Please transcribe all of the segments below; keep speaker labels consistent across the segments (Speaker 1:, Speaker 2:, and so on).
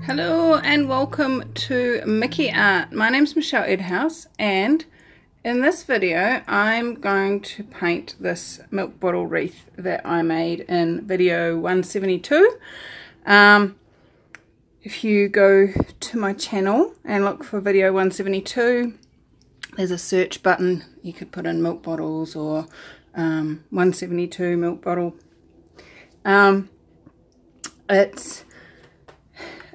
Speaker 1: Hello and welcome to Mickey Art. My name's Michelle Edhouse, and in this video I'm going to paint this milk bottle wreath that I made in video 172. If you go to my channel and look for video 172, there's a search button. You could put in milk bottles or 172 milk bottle.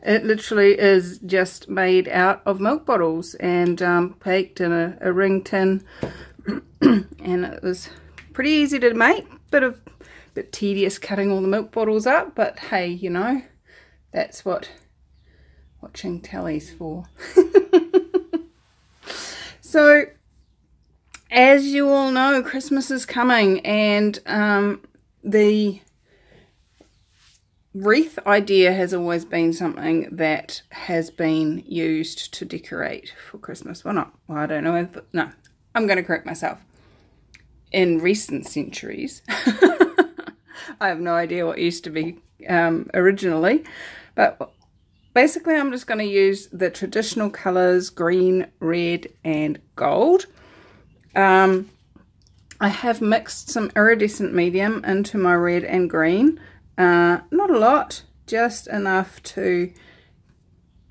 Speaker 1: It literally is just made out of milk bottles and baked in a ring tin, and it was pretty easy to make. Bit tedious cutting all the milk bottles up, but hey, you know, that's what watching telly's for. So, as you all know, Christmas is coming, and the wreath idea has always been something that has been used to decorate for Christmas. Well, I don't know if, no, I'm going to correct myself. In recent centuries, I have no idea what used to be originally, but basically I'm just going to use the traditional colours, green, red and gold. I have mixed some iridescent medium into my red and green. Not a lot, just enough to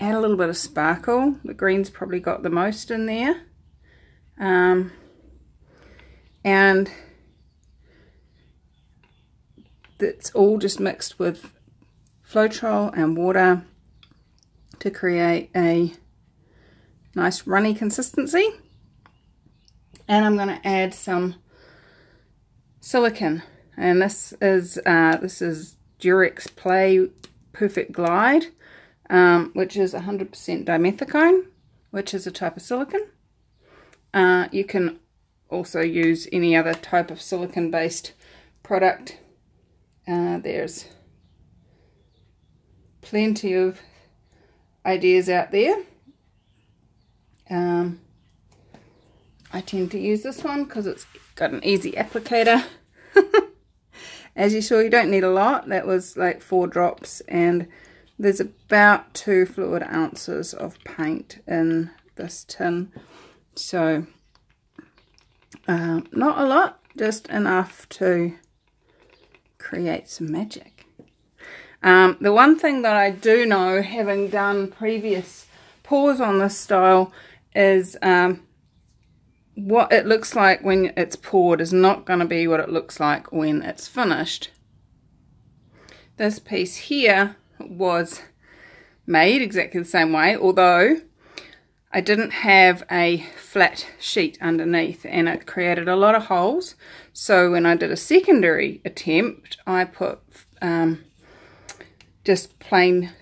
Speaker 1: add a little bit of sparkle. The green's probably got the most in there. And it's all just mixed with Floetrol and water to create a nice runny consistency. And I'm going to add some silicone. And this is Durex Play Perfect Glide, which is 100% dimethicone, which is a type of silicone. You can also use any other type of silicone-based product. There's plenty of ideas out there. I tend to use this one because it's got an easy applicator. As you saw, you don't need a lot. That was like 4 drops, and there's about 2 fluid ounces of paint in this tin. So not a lot, just enough to create some magic. The one thing that I do know, having done previous pours on this style, is what it looks like when it's poured is not going to be what it looks like when it's finished. This piece here was made exactly the same way, although I didn't have a flat sheet underneath, and it created a lot of holes. So when I did a secondary attempt, I put just plain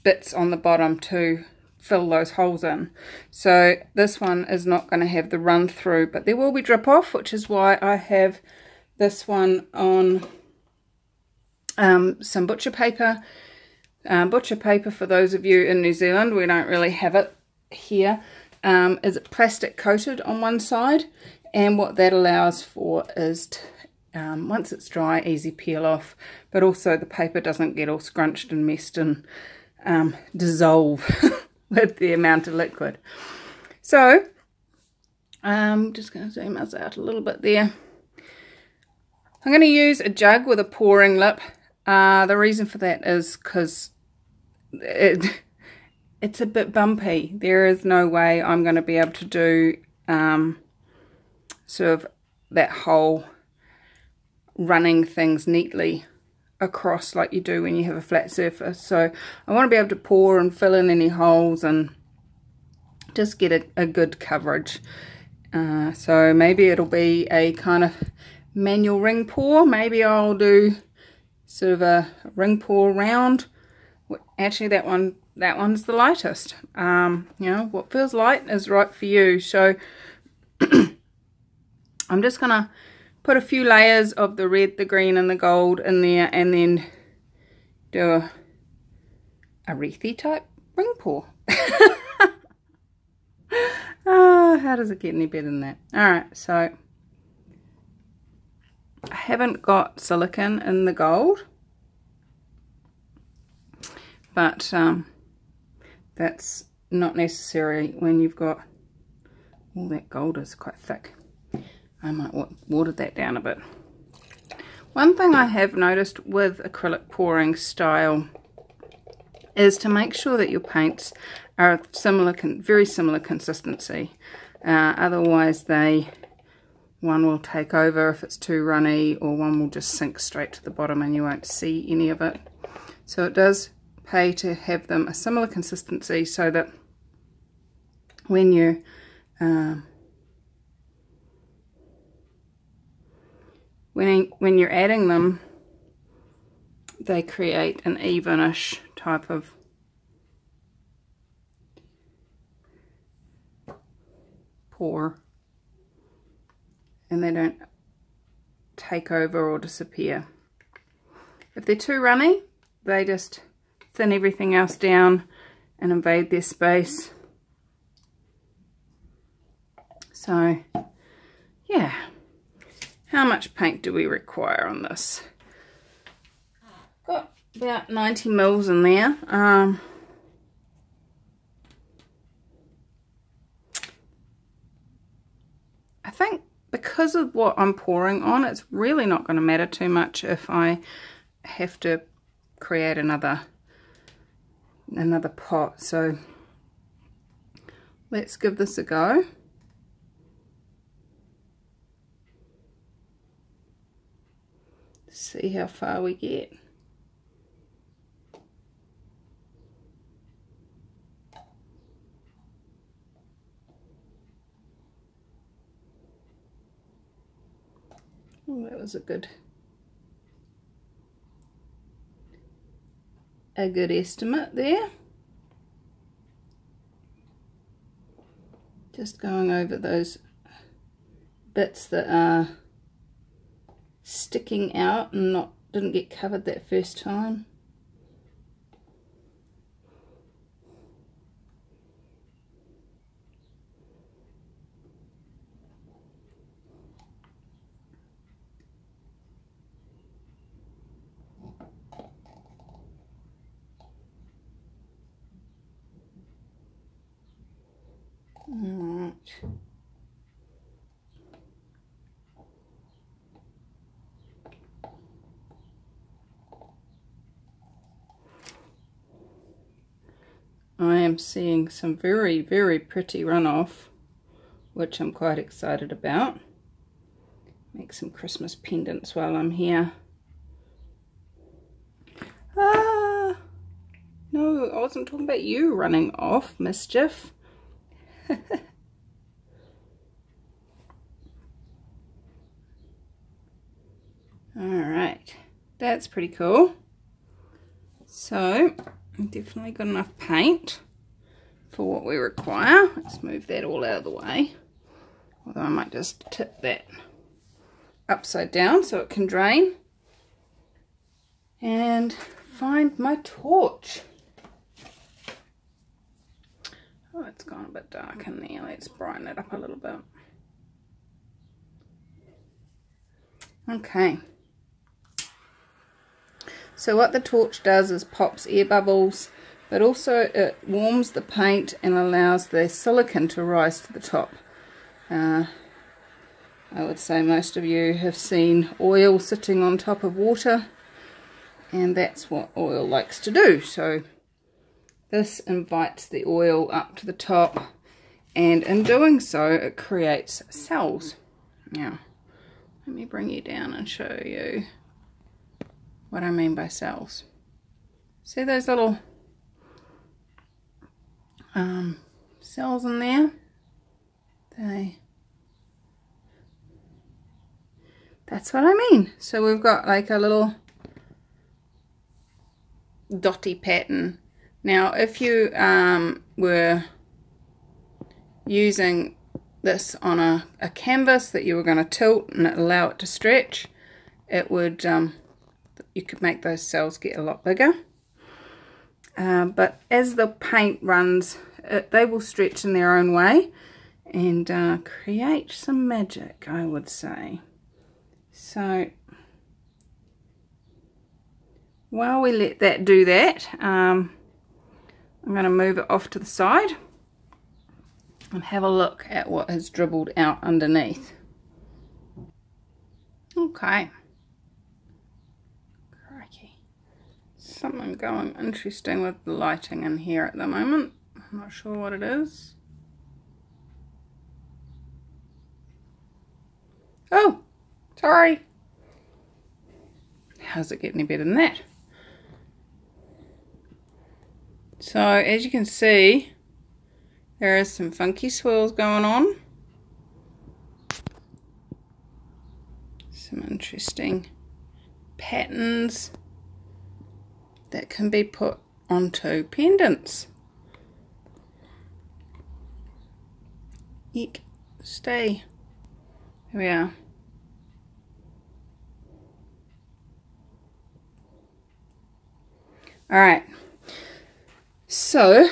Speaker 1: bits on the bottom to fill those holes in. So this one is not going to have the run through, but there will be drip off, which is why I have this one on some butcher paper. Butcher paper, for those of you in New Zealand, we don't really have it here, is plastic coated on one side, and what that allows for is to, once it's dry, easy peel off, but also the paper doesn't get all scrunched and messed and dissolve with the amount of liquid. So I'm just going to zoom us out a little bit there. I'm going to use a jug with a pouring lip. The reason for that is because it's a bit bumpy. There is no way I'm going to be able to do sort of that whole running things neatly across like you do when you have a flat surface. So I want to be able to pour and fill in any holes and just get a good coverage. So maybe it'll be a kind of manual ring pour. Maybe I'll do sort of a ring pour round. Actually, that one's the lightest. You know, what feels light is right for you. So I'm just gonna put a few layers of the red, the green and the gold in there, and then do a wreathy type ring pour. Oh, how does it get any better than that? Alright, so I haven't got silicone in the gold, but that's not necessary when you've got all that gold is quite thick. I might water that down a bit. One thing I have noticed with acrylic pouring style is to make sure that your paints are similar, very similar consistency. Otherwise one will take over if it's too runny, or one will just sink straight to the bottom and you won't see any of it. So it does pay to have them a similar consistency so that when you're when you're adding them, they create an evenish type of pour, and they don't take over or disappear. If they're too runny, they just thin everything else down and invade their space. So yeah, how much paint do we require on this? Got about 90 mils in there. I think because of what I'm pouring on, it's really not going to matter too much if I have to create another pot. So let's give this a go. See how far we get. Oh, that was a good estimate there. Just going over those bits that are sticking out and didn't get covered that first time. Alright. I am seeing some very, very pretty runoff, which I'm quite excited about. Make some Christmas pendants while I'm here. Ah, no, I wasn't talking about you running off, mischief. Alright, that's pretty cool. So, I've definitely got enough paint for what we require. Let's move that all out of the way. Although I might just tip that upside down so it can drain. And find my torch. Oh, it's gone a bit dark in there. Let's brighten it up a little bit. Okay. So what the torch does is pops air bubbles, but also it warms the paint and allows the silicone to rise to the top. I would say most of you have seen oil sitting on top of water, and that's what oil likes to do. So this invites the oil up to the top, and in doing so it creates cells. Now let me bring you down and show you what I mean by cells. See those little cells in there? That's what I mean. So we've got like a little dotty pattern. Now if you were using this on a canvas that you were going to tilt and allow it to stretch, it would you could make those cells get a lot bigger. But as the paint runs, they will stretch in their own way and create some magic, I would say. So while we let that do that, I'm going to move it off to the side and have a look at what has dribbled out underneath. Okay. Crikey. Something going interesting with the lighting in here at the moment. I'm not sure what it is. Oh, sorry. How's it get any better than that? So as you can see, there is some funky swirls going on. Some interesting patterns that can be put onto pendants. Eek, stay. Here we are. Alright, so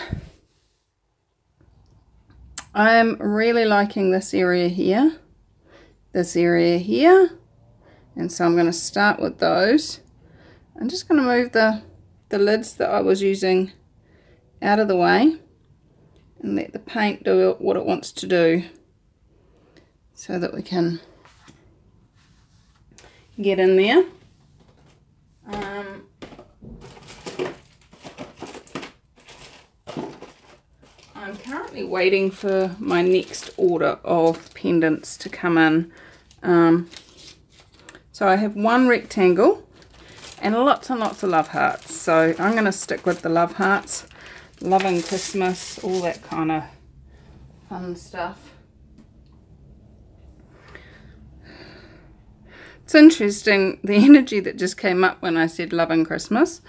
Speaker 1: I'm really liking this area here, and so I'm going to start with those. I'm just going to move the lids that I was using out of the way and let the paint do what it wants to do so that we can get in there. I'm currently waiting for my next order of pendants to come in. So I have one rectangle and lots of love hearts. So I'm going to stick with the love hearts. Loving Christmas, all that kind of fun stuff. It's interesting, the energy that just came up when I said loving Christmas.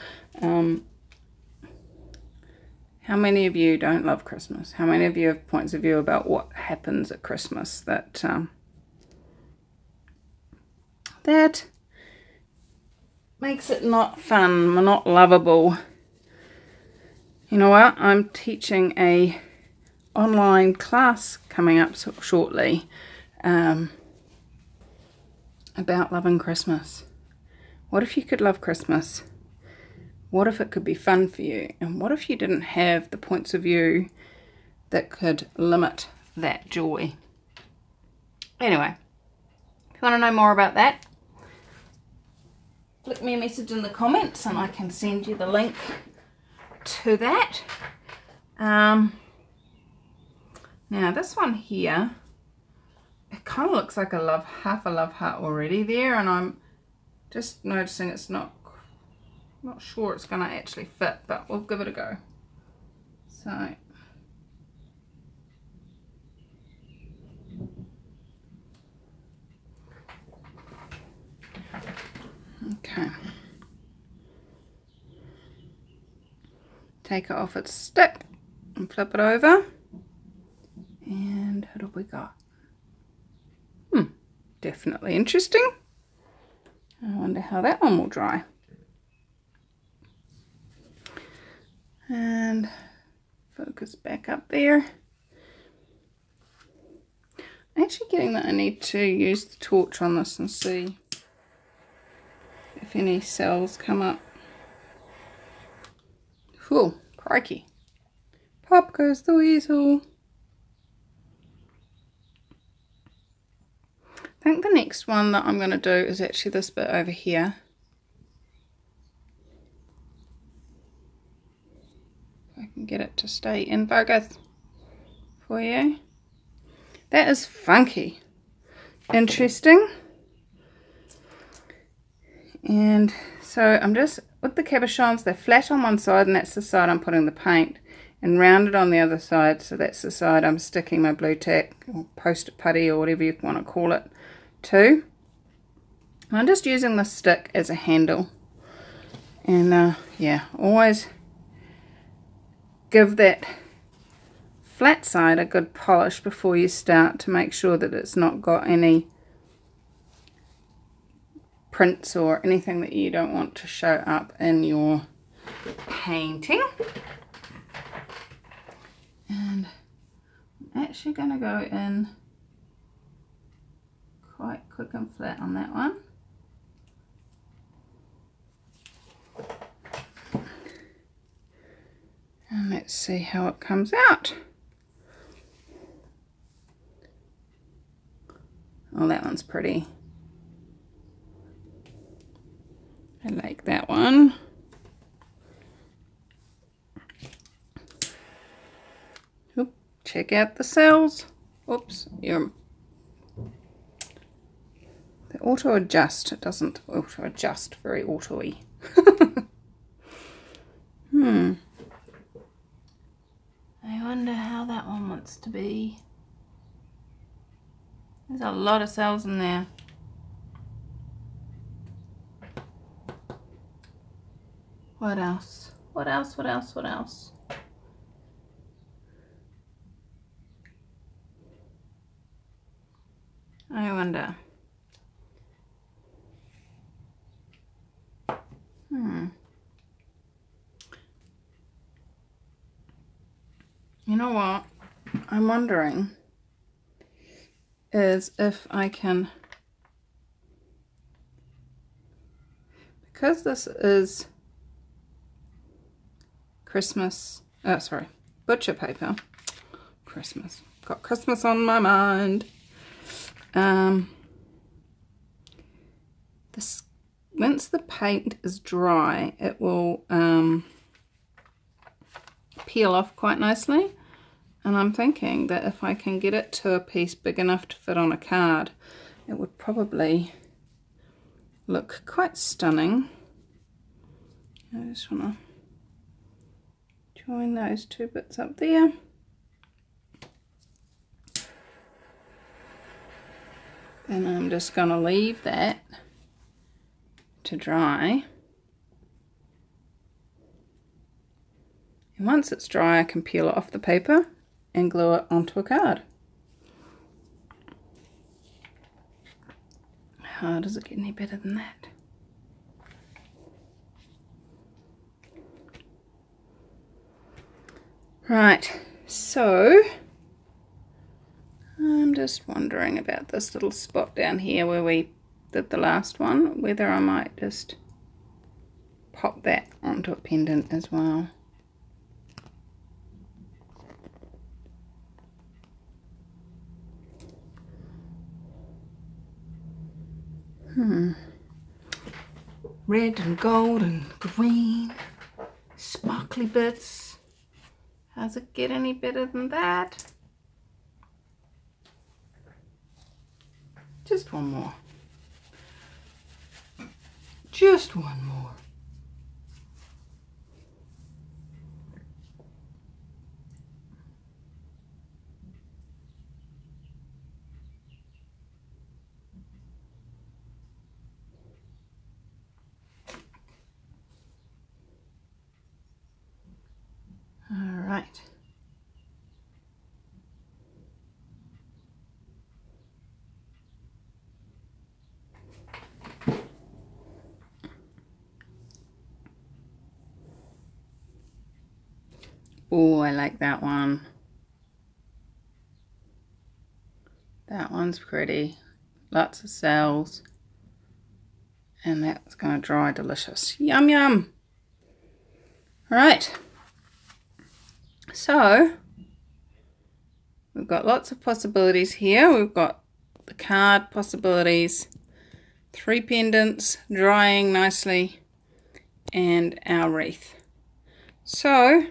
Speaker 1: How many of you don't love Christmas? How many of you have points of view about what happens at Christmas that that makes it not fun, not lovable? You know what? I'm teaching a online class coming up shortly about loving Christmas. What if you could love Christmas? What if it could be fun for you? And what if you didn't have the points of view that could limit that joy? Anyway, if you want to know more about that, flick me a message in the comments and I can send you the link to that. Now this one here, it kind of looks like half a love heart already there, and I'm just noticing it's not sure it's going to actually fit, but we'll give it a go. So okay, take it off its stick and flip it over, and what have we got? Definitely interesting. I wonder how that one will dry. And focus back up there. I'm actually getting that I need to use the torch on this and see if any cells come up. Whew, crikey. Pop goes the weasel. I think the next one that I'm going to do is actually this bit over here. If I can get it to stay in focus for you. That is funky. Interesting. And so I'm just, with the cabochons, they're flat on one side and that's the side I'm putting the paint, and rounded on the other side, so that's the side I'm sticking my blue tack or post-it putty or whatever you want to call it to. And I'm just using the stick as a handle, and yeah, always give that flat side a good polish before you start to make sure that it's not got any prints or anything that you don't want to show up in your painting. And I'm actually going to go in quite quick and flat on that one. And let's Let's see how it comes out. Oh, that one's pretty. I like that one. Oop, check out the cells. Oops, the auto adjust. It doesn't auto adjust very auto-y. I wonder how that one wants to be. There's a lot of cells in there. What else? What else? What else? What else? I wonder. You know what I'm wondering is if I can, because this is Christmas, butcher paper, Christmas, got Christmas on my mind. This, once the paint is dry, it will peel off quite nicely. And I'm thinking that if I can get it to a piece big enough to fit on a card, it would probably look quite stunning. I just want to join those two bits up there. Then I'm just going to leave that to dry. And once it's dry, I can peel it off the paper and glue it onto a card. How does it get any better than that? Right, so I'm just wondering about this little spot down here where we did the last one, whether I might just pop that onto a pendant as well. Red and gold and green, sparkly bits. Does it get any better than that? Just one more. Just one more. All right. Oh, I like that one. That one's pretty. Lots of cells. And that's going to dry delicious. Yum, yum. All right. So, we've got lots of possibilities here. We've got the card possibilities, 3 pendants drying nicely, and our wreath. So,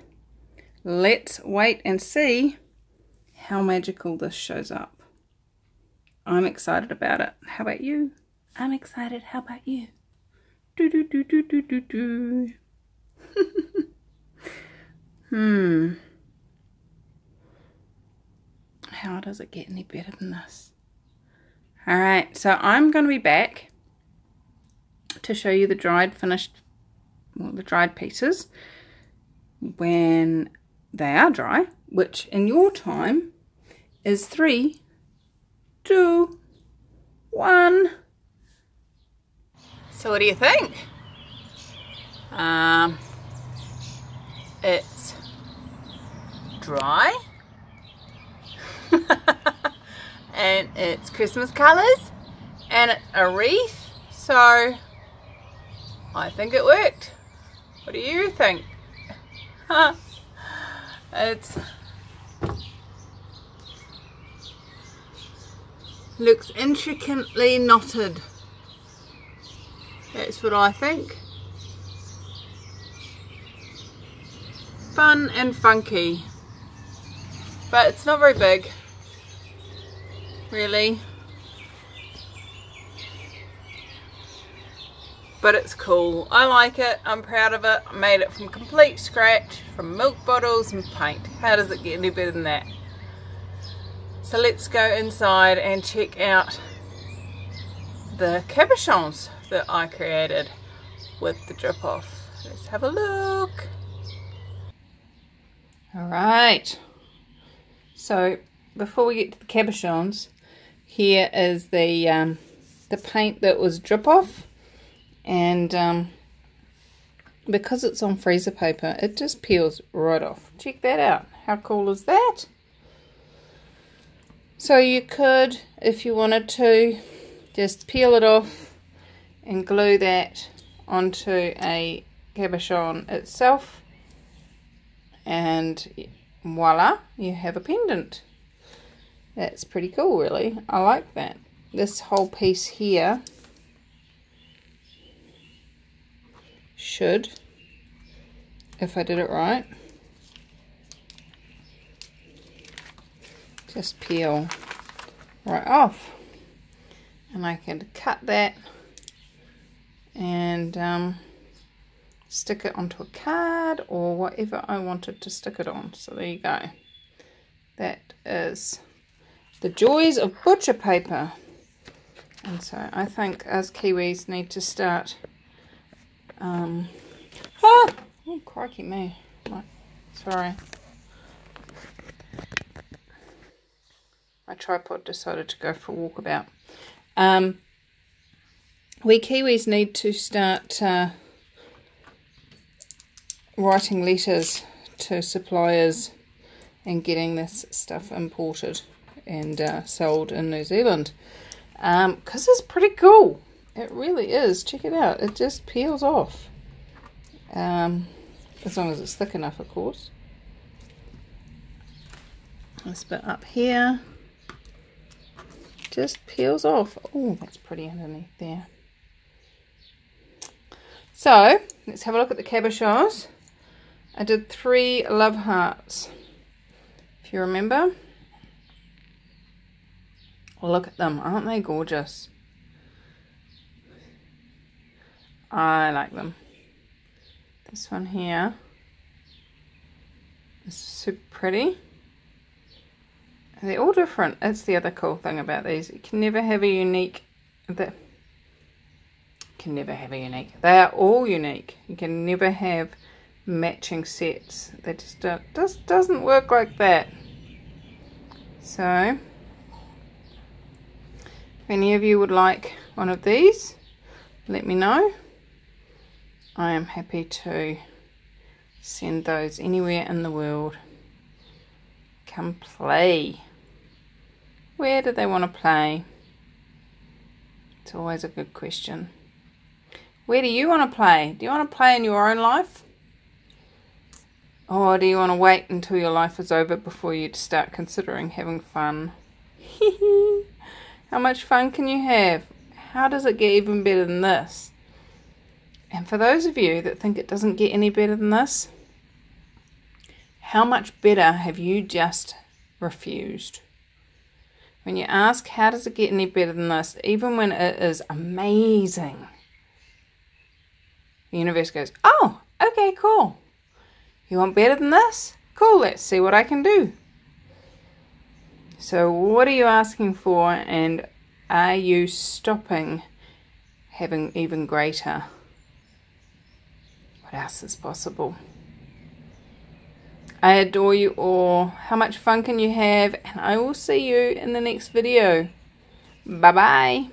Speaker 1: let's wait and see how magical this shows up. I'm excited about it. How about you? I'm excited. How about you? Do do do do do do do. How does it get any better than this? Alright, so I'm going to be back to show you the dried pieces when they are dry, which in your time is 3, 2, 1. So what do you think? It's dry. And it's Christmas colours, and it's a wreath, so I think it worked. What do you think? It's looks intricately knotted. That's what I think. Fun and funky, but it's not very big, really. But it's cool. I like it. I'm proud of it. I made it from complete scratch, from milk bottles and paint. How does it get any better than that? So let's go inside and check out the cabochons that I created with the drip off. Let's have a look. Alright, so before we get to the cabochons, here is the paint that was drip off, and because it's on freezer paper, it just peels right off. Check that out. How cool is that? So you could, if you wanted to, just peel it off and glue that onto a cabochon itself, and voila, you have a pendant. That's pretty cool, really. I like that. This whole piece here should, if I did it right, just peel right off, and I can cut that and stick it onto a card or whatever I wanted to stick it on. So there you go. That is the joys of butcher paper. And so I think us Kiwis need to start oh crikey me, sorry, my tripod decided to go for a walkabout. We Kiwis need to start writing letters to suppliers and getting this stuff imported and sold in New Zealand, because it's pretty cool. It really is. Check it out. It just peels off, as long as it's thick enough, of course. This bit up here just peels off. Oh, that's pretty underneath there. So let's have a look at the cabochons. I did 3 love hearts, if you remember. Look at them, aren't they gorgeous? I like them. This one here is super pretty. They're all different. That's the other cool thing about these. You can never have a unique. They are all unique. You can never have matching sets. They just doesn't work like that. So if any of you would like one of these, let me know. I am happy to send those anywhere in the world. Come play. Where do they want to play? It's always a good question. Where do you want to play? Do you want to play in your own life? Or do you want to wait until your life is over before you start considering having fun? How much fun can you have? How does it get even better than this? And for those of you that think it doesn't get any better than this, how much better have you just refused? When you ask, how does it get any better than this, even when it is amazing, the universe goes, oh, okay, cool. You want better than this? Cool, let's see what I can do. So what are you asking for, and are you stopping having even greater? What else is possible? I adore you all. How much fun can you have? And I will see you in the next video. Bye bye.